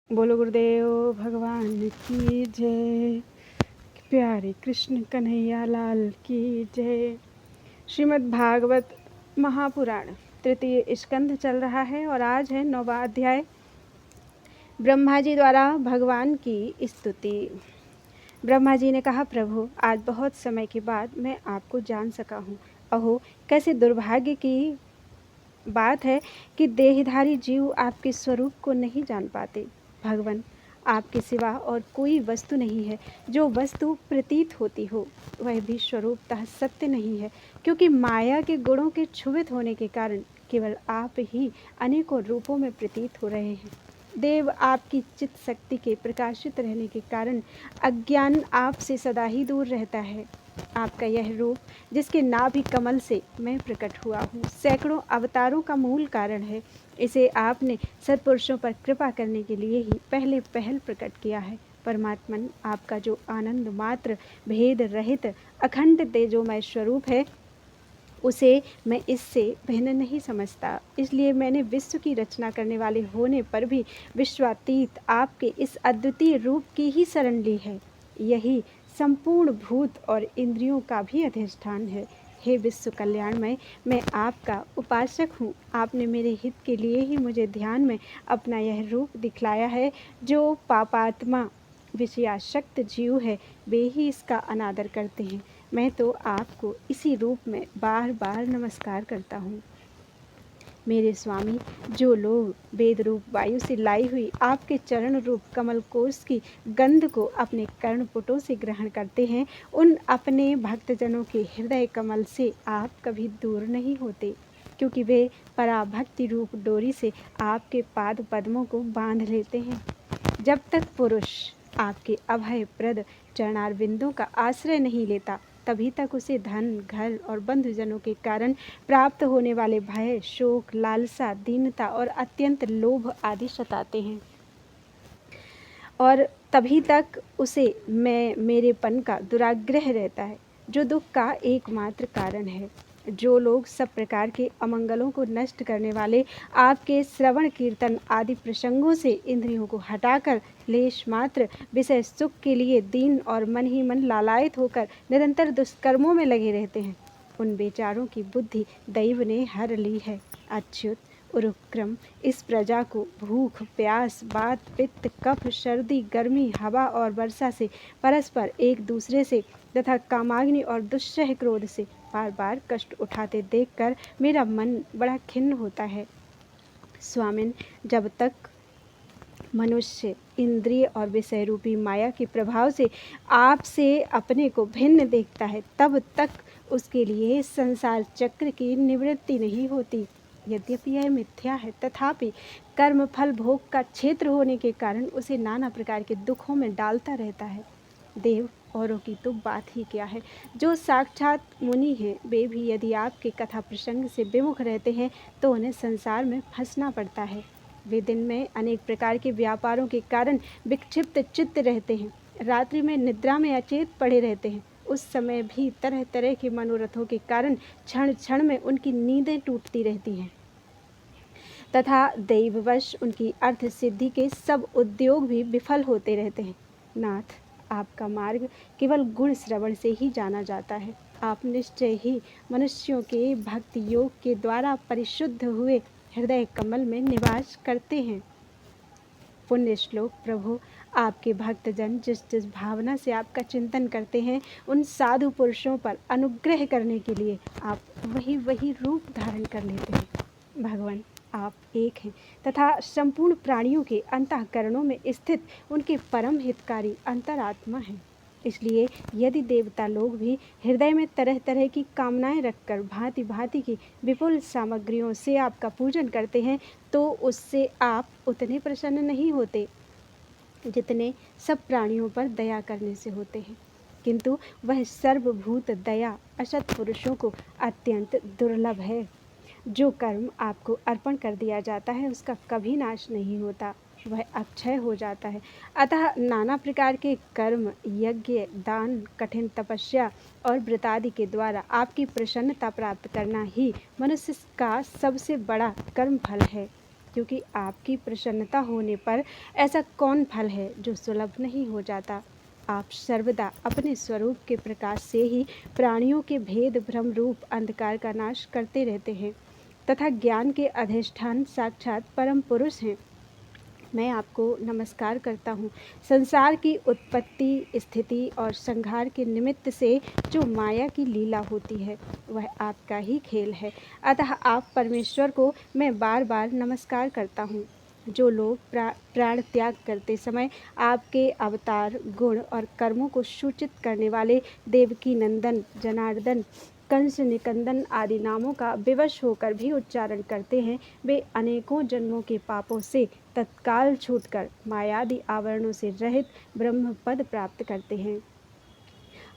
बोलो गुरुदेव भगवान की जय। प्यारे कृष्ण कन्हैया लाल की जय। श्रीमद् भागवत महापुराण तृतीय स्कंध चल रहा है और आज है 9वां अध्याय। ब्रह्मा जी द्वारा भगवान की स्तुति। ब्रह्मा जी ने कहा, प्रभु आज बहुत समय के बाद मैं आपको जान सका हूँ। अहो कैसे दुर्भाग्य की बात है कि देहधारी जीव आपके स्वरूप को नहीं जान पाते। भगवान आपके सिवा और कोई वस्तु नहीं है। जो वस्तु प्रतीत होती हो वह भी स्वरूपतः सत्य नहीं है, क्योंकि माया के गुणों के क्षुभित होने के कारण केवल आप ही अनेकों रूपों में प्रतीत हो रहे हैं। देव आपकी चित्त शक्ति के प्रकाशित रहने के कारण अज्ञान आपसे सदा ही दूर रहता है। आपका यह रूप जिसके नाभि कमल से मैं प्रकट हुआ हूँ सैकड़ों अवतारों का मूल कारण है। इसे आपने सत्पुरुषों पर कृपा करने के लिए ही पहल प्रकट किया है। परमात्मन आपका जो आनंद मात्र भेद रहित अखंड तेजोमय स्वरूप है उसे मैं इससे भिन्न नहीं समझता। इसलिए मैंने विश्व की रचना करने वाले होने पर भी विश्वातीत आपके इस अद्वितीय रूप की ही शरण ली है। यही संपूर्ण भूत और इंद्रियों का भी अधिष्ठान है। हे विश्व कल्याणमय, मैं आपका उपासक हूँ। आपने मेरे हित के लिए ही मुझे ध्यान में अपना यह रूप दिखलाया है। जो पापात्मा विषयाशक्त जीव है वे ही इसका अनादर करते हैं। मैं तो आपको इसी रूप में बार बार नमस्कार करता हूँ। मेरे स्वामी, जो लोग वेद रूप वायु से लाई हुई आपके चरण रूप कमल कोश की गंध को अपने कर्णपुटों से ग्रहण करते हैं, उन अपने भक्तजनों के हृदय कमल से आप कभी दूर नहीं होते, क्योंकि वे पराभक्ति रूप डोरी से आपके पाद पद्मों को बांध लेते हैं। जब तक पुरुष आपके अभय प्रद चरणारविंदों का आश्रय नहीं लेता, तभी तक उसे धन, घर और बंधुजनों के कारण प्राप्त होने वाले भय, शोक, लालसा, दीनता और अत्यंत लोभ आदि सताते हैं, और तभी तक उसे मेरेपन का दुराग्रह रहता है, जो दुख का एकमात्र कारण है। जो लोग सब प्रकार के अमंगलों को नष्ट करने वाले आपके श्रवण कीर्तन आदि प्रसंगों से इंद्रियों को हटाकर लेश मात्र विषय सुख के लिए दीन और मन ही मन लालायित होकर निरंतर दुष्कर्मों में लगे रहते हैं, उन बेचारों की बुद्धि दैव ने हर ली है। अच्युत उरुक्रम इस प्रजा को भूख, प्यास, वात, पित्त, कफ, सर्दी, गर्मी, हवा और वर्षा से परस्पर एक दूसरे से तथा कामाग्नि और दुस्सह क्रोध से बार बार कष्ट उठाते देखकर मेरा मन बड़ा खिन्न होता है। स्वामिन, जब तक मनुष्य इंद्रिय और विषय रूपी माया के प्रभाव से आपसे अपने को भिन्न देखता है, तब तक उसके लिए संसार चक्र की निवृत्ति नहीं होती। यद्यपि यह मिथ्या है, तथापि कर्म फल भोग का क्षेत्र होने के कारण उसे नाना प्रकार के दुखों में डालता रहता है। देव, औरों की तो बात ही क्या है। जो साक्षात मुनि हैं, वे भी यदि आपके कथा प्रसंग से विमुख रहते हैं तो उन्हें संसार में फंसना पड़ता है। वे दिन में अनेक प्रकार के व्यापारों के कारण विक्षिप्त चित्त रहते हैं, रात्रि में निद्रा में अचेत पड़े रहते हैं। उस समय भी तरह तरह के मनोरथों के कारण क्षण क्षण में उनकी नींदें टूटती रहती हैं, तथा दैववश उनकी अर्थ सिद्धि के सब उद्योग भी विफल होते रहते हैं। नाथ, आपका मार्ग केवल गुण श्रवण से ही जाना जाता है। आप निश्चय ही मनुष्यों के भक्ति योग के द्वारा परिशुद्ध हुए हृदय कमल में निवास करते हैं। पुण्य श्लोक प्रभु, आपके भक्तजन जिस जिस भावना से आपका चिंतन करते हैं, उन साधु पुरुषों पर अनुग्रह करने के लिए आप वही वही रूप धारण कर लेते हैं। भगवान, आप एक हैं तथा संपूर्ण प्राणियों के अंतःकरणों में स्थित उनके परम हितकारी अंतरात्मा हैं। इसलिए यदि देवता लोग भी हृदय में तरह तरह की कामनाएं रखकर भांति भांति की विपुल सामग्रियों से आपका पूजन करते हैं, तो उससे आप उतने प्रसन्न नहीं होते जितने सब प्राणियों पर दया करने से होते हैं। किंतु वह सर्वभूत दया असत पुरुषों को अत्यंत दुर्लभ है। जो कर्म आपको अर्पण कर दिया जाता है उसका कभी नाश नहीं होता, वह अक्षय हो जाता है। अतः नाना प्रकार के कर्म, यज्ञ, दान, कठिन तपस्या और व्रतादि के द्वारा आपकी प्रसन्नता प्राप्त करना ही मनुष्य का सबसे बड़ा कर्म फल है। क्योंकि आपकी प्रसन्नता होने पर ऐसा कौन फल है जो सुलभ नहीं हो जाता। आप सर्वदा अपने स्वरूप के प्रकाश से ही प्राणियों के भेद भ्रम रूप अंधकार का नाश करते रहते हैं तथा ज्ञान के अधिष्ठान साक्षात परम पुरुष हैं। मैं आपको नमस्कार करता हूँ। संसार की उत्पत्ति, स्थिति और संहार के निमित्त से जो माया की लीला होती है वह आपका ही खेल है। अतः आप परमेश्वर को मैं बार बार नमस्कार करता हूँ। जो लोग प्राण त्याग करते समय आपके अवतार, गुण और कर्मों को सूचित करने वाले देवकी नंदन, जनार्दन, कंस निकंदन आदि नामों का विवश होकर भी उच्चारण करते हैं, वे अनेकों जन्मों के पापों से तत्काल छूटकर मायादि आवरणों से रहित ब्रह्म पद प्राप्त करते हैं।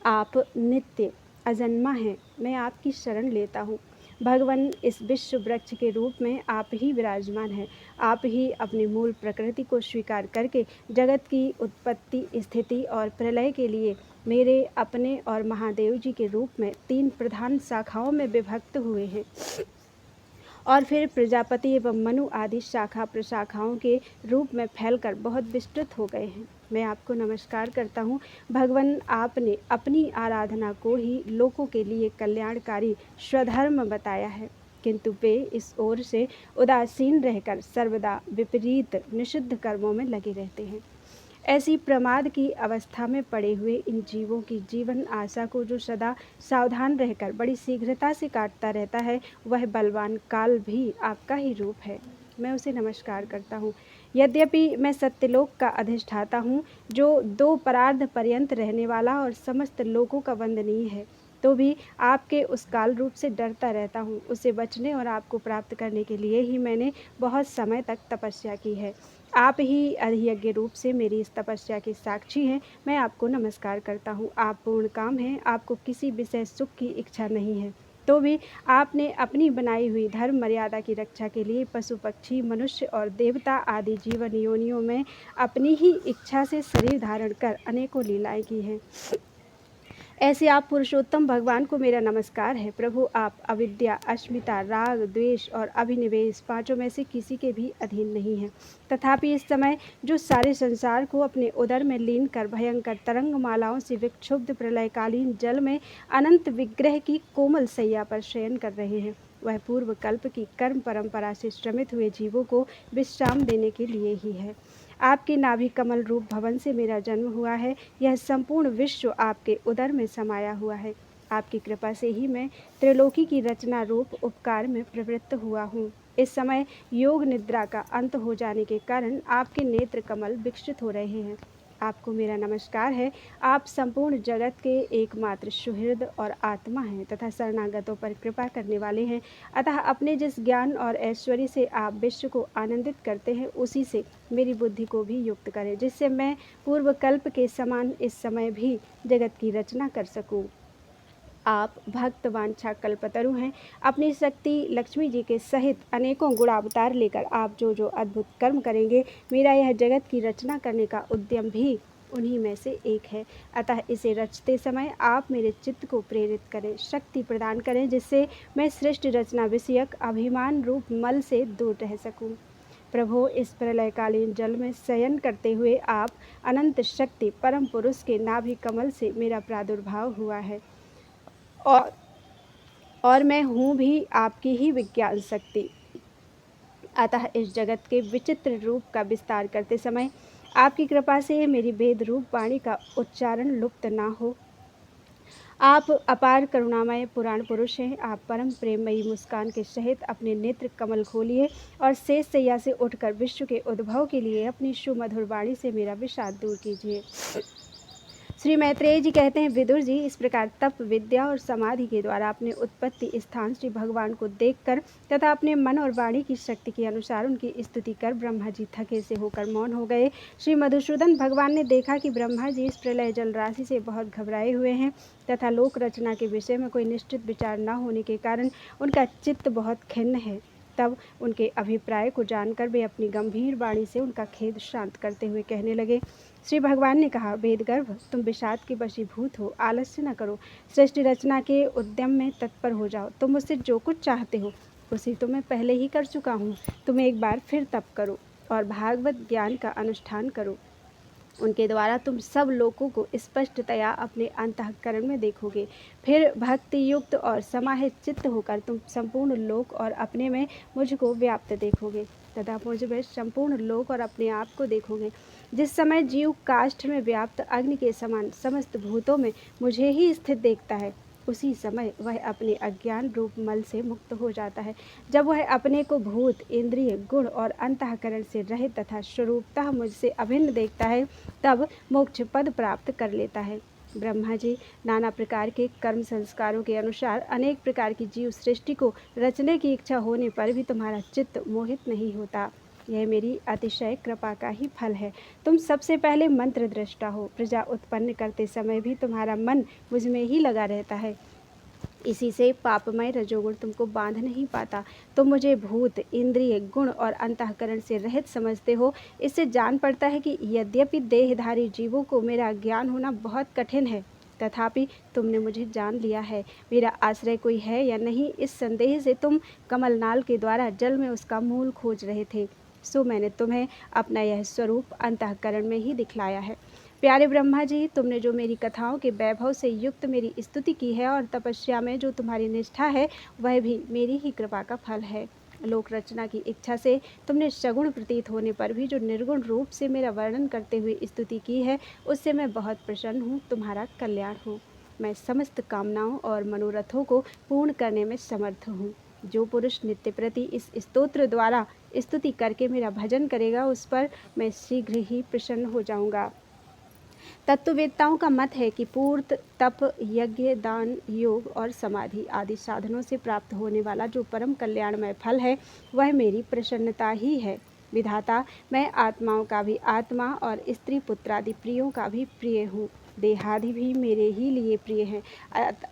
आप नित्य अजन्मा हैं, मैं आपकी शरण लेता हूँ। भगवान, इस विश्व वृक्ष के रूप में आप ही विराजमान हैं। आप ही अपनी मूल प्रकृति को स्वीकार करके जगत की उत्पत्ति, स्थिति और प्रलय के लिए मेरे अपने और महादेव जी के रूप में 3 प्रधान शाखाओं में विभक्त हुए हैं और फिर प्रजापति एवं मनु आदि शाखा प्रशाखाओं के रूप में फैलकर बहुत विस्तृत हो गए हैं। मैं आपको नमस्कार करता हूँ। भगवान, आपने अपनी आराधना को ही लोगों के लिए कल्याणकारी स्वधर्म बताया है, किंतु वे इस ओर से उदासीन रहकर सर्वदा विपरीत निषिद्ध कर्मों में लगे रहते हैं। ऐसी प्रमाद की अवस्था में पड़े हुए इन जीवों की जीवन आशा को जो सदा सावधान रहकर बड़ी शीघ्रता से काटता रहता है, वह बलवान काल भी आपका ही रूप है। मैं उसे नमस्कार करता हूँ। यद्यपि मैं सत्यलोक का अधिष्ठाता हूँ, जो 2 परार्ध पर्यंत रहने वाला और समस्त लोकों का वंदनीय है, तो भी आपके उस काल रूप से डरता रहता हूँ। उसे बचने और आपको प्राप्त करने के लिए ही मैंने बहुत समय तक तपस्या की है। आप ही अधियज्ञ रूप से मेरी इस तपस्या के साक्षी हैं। मैं आपको नमस्कार करता हूँ। आप पूर्ण काम हैं, आपको किसी विषय सुख की इच्छा नहीं है, तो भी आपने अपनी बनाई हुई धर्म मर्यादा की रक्षा के लिए पशु पक्षी, मनुष्य और देवता आदि जीवन योनियों में अपनी ही इच्छा से शरीर धारण कर अनेकों लीलाएं की हैं। ऐसे आप पुरुषोत्तम भगवान को मेरा नमस्कार है। प्रभु, आप अविद्या, अस्मिता, राग, द्वेष और अभिनिवेश 5 में से किसी के भी अधीन नहीं हैं। तथापि इस समय जो सारे संसार को अपने उदर में लीन कर भयंकर तरंग मालाओं से विक्षुब्ध प्रलयकालीन जल में अनंत विग्रह की कोमल सैया पर शयन कर रहे हैं, वह पूर्व कल्प की कर्म परंपरा से श्रमित हुए जीवों को विश्राम देने के लिए ही है। आपके नाभि कमल रूप भवन से मेरा जन्म हुआ है। यह संपूर्ण विश्व आपके उदर में समाया हुआ है। आपकी कृपा से ही मैं त्रिलोकी की रचना रूप उपकार में प्रवृत्त हुआ हूँ। इस समय योग निद्रा का अंत हो जाने के कारण आपके नेत्र कमल विकसित हो रहे हैं। आपको मेरा नमस्कार है। आप संपूर्ण जगत के एकमात्र सुहृद और आत्मा हैं तथा शरणागतों पर कृपा करने वाले हैं। अतः अपने जिस ज्ञान और ऐश्वर्य से आप विश्व को आनंदित करते हैं, उसी से मेरी बुद्धि को भी युक्त करें, जिससे मैं पूर्व कल्प के समान इस समय भी जगत की रचना कर सकूं। आप भक्त वांछा कल्पतरु हैं। अपनी शक्ति लक्ष्मी जी के सहित अनेकों गुणावतार लेकर आप जो जो अद्भुत कर्म करेंगे, मेरा यह जगत की रचना करने का उद्यम भी उन्हीं में से एक है। अतः इसे रचते समय आप मेरे चित्त को प्रेरित करें, शक्ति प्रदान करें, जिससे मैं सृष्टि रचना विषयक अभिमान रूप मल से दूर रह सकूं। प्रभु, इस प्रलयकालीन जल में शयन करते हुए आप अनंत शक्ति परम पुरुष के नाभि कमल से मेरा प्रादुर्भाव हुआ है और मैं हूँ भी आपकी ही विज्ञान शक्ति। अतः इस जगत के विचित्र रूप का विस्तार करते समय आपकी कृपा से मेरी भेद रूप वाणी का उच्चारण लुप्त ना हो। आप अपार करुणामय पुराण पुरुष हैं। आप परम प्रेममयी मुस्कान के सहित अपने नेत्र कमल खोलिए और शेष सैया से उठकर विश्व के उद्भव के लिए अपनी सुमधुर वाणी से मेरा विषाद दूर कीजिए। श्री मैत्रेय जी कहते हैं, विदुर जी, इस प्रकार तप, विद्या और समाधि के द्वारा अपने उत्पत्ति स्थान श्री भगवान को देखकर तथा अपने मन और वाणी की शक्ति के अनुसार उनकी स्तुति कर ब्रह्मा जी थके से होकर मौन हो गए। श्री मधुसूदन भगवान ने देखा कि ब्रह्मा जी इस प्रलय जल राशि से बहुत घबराए हुए हैं तथा लोक रचना के विषय में कोई निश्चित विचार न होने के कारण उनका चित्त बहुत खिन्न है। तब उनके अभिप्राय को जानकर वे अपनी गंभीर वाणी से उनका खेद शांत करते हुए कहने लगे। श्री भगवान ने कहा, वेदगर्भ, तुम विषाद के वशीभूत हो, आलस्य न करो, सृष्टि रचना के उद्यम में तत्पर हो जाओ। तुम मुझसे जो कुछ चाहते हो उसे तो मैं पहले ही कर चुका हूँ। तुम एक बार फिर तप करो और भागवत ज्ञान का अनुष्ठान करो। उनके द्वारा तुम सब लोगों को स्पष्टतया अपने अंतःकरण में देखोगे। फिर भक्ति युक्त और समाहित चित्त होकर तुम संपूर्ण लोक और अपने में मुझको व्याप्त देखोगे तथा मुझ में संपूर्ण लोक और अपने आप को देखोगे। जिस समय जीव काष्ठ में व्याप्त अग्नि के समान समस्त भूतों में मुझे ही स्थित देखता है, उसी समय वह अपने अज्ञान रूप मल से मुक्त हो जाता है। जब वह अपने को भूत, इंद्रिय, गुण और अंतःकरण से रहित तथा स्वरूपतः मुझसे अभिन्न देखता है, तब मोक्ष पद प्राप्त कर लेता है। ब्रह्मा जी, नाना प्रकार के कर्म संस्कारों के अनुसार अनेक प्रकार की जीव सृष्टि को रचने की इच्छा होने पर भी तुम्हारा चित्त मोहित नहीं होता। यह मेरी अतिशय कृपा का ही फल है। तुम सबसे पहले मंत्र दृष्टा हो। प्रजा उत्पन्न करते समय भी तुम्हारा मन मुझ में ही लगा रहता है। इसी से पापमय रजोगुण तुमको बांध नहीं पाता। तुम मुझे भूत, इंद्रिय, गुण और अंतःकरण से रहित समझते हो। इससे जान पड़ता है कि यद्यपि देहधारी जीवों को मेरा ज्ञान होना बहुत कठिन है, तथापि तुमने मुझे जान लिया है। मेरा आश्रय कोई है या नहीं, इस संदेह से तुम कमलनाल के द्वारा जल में उसका मूल खोज रहे थे। सो मैंने तुम्हें अपना यह स्वरूप अंतःकरण में ही दिखलाया है। प्यारे ब्रह्मा जी, तुमने जो मेरी कथाओं के वैभव से युक्त मेरी स्तुति की है और तपस्या में जो तुम्हारी निष्ठा है, वह भी मेरी ही कृपा का फल है। लोक रचना की इच्छा से तुमने सगुण प्रतीत होने पर भी जो निर्गुण रूप से मेरा वर्णन करते हुए स्तुति की है, उससे मैं बहुत प्रसन्न हूँ। तुम्हारा कल्याण हो। मैं समस्त कामनाओं और मनोरथों को पूर्ण करने में समर्थ हूँ। जो पुरुष नित्य प्रति इस स्तोत्र द्वारा स्तुति करके मेरा भजन करेगा, उस पर मैं शीघ्र ही प्रसन्न हो जाऊंगा। तत्ववेत्ताओं का मत है कि पूर्त, तप, यज्ञ, दान, योग और समाधि आदि साधनों से प्राप्त होने वाला जो परम कल्याणमय फल है, वह मेरी प्रसन्नता ही है। विधाता, मैं आत्माओं का भी आत्मा और स्त्री पुत्रादि प्रियों का भी प्रिय हूँ। देहादि भी मेरे ही लिए प्रिय हैं,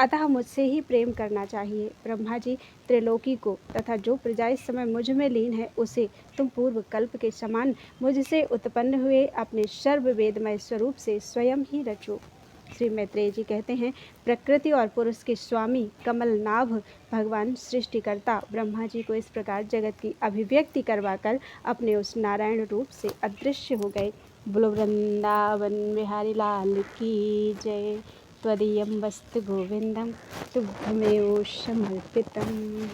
अतः मुझसे ही प्रेम करना चाहिए। ब्रह्मा जी, त्रिलोकी को तथा जो प्रजा इस समय मुझ में लीन है, उसे तुम पूर्व कल्प के समान मुझसे उत्पन्न हुए अपने सर्ववेदमय स्वरूप से स्वयं ही रचो। श्री मैत्रेय जी कहते हैं, प्रकृति और पुरुष के स्वामी कमलनाभ भगवान सृष्टिकर्ता ब्रह्मा जी को इस प्रकार जगत की अभिव्यक्ति करवाकर अपने उस नारायण रूप से अदृश्य हो गए। बोलो वृंदावन बिहारी लाल की जय। त्वदीयं वस्तु गोविंदम तुभ्यमेव समर्पितम्।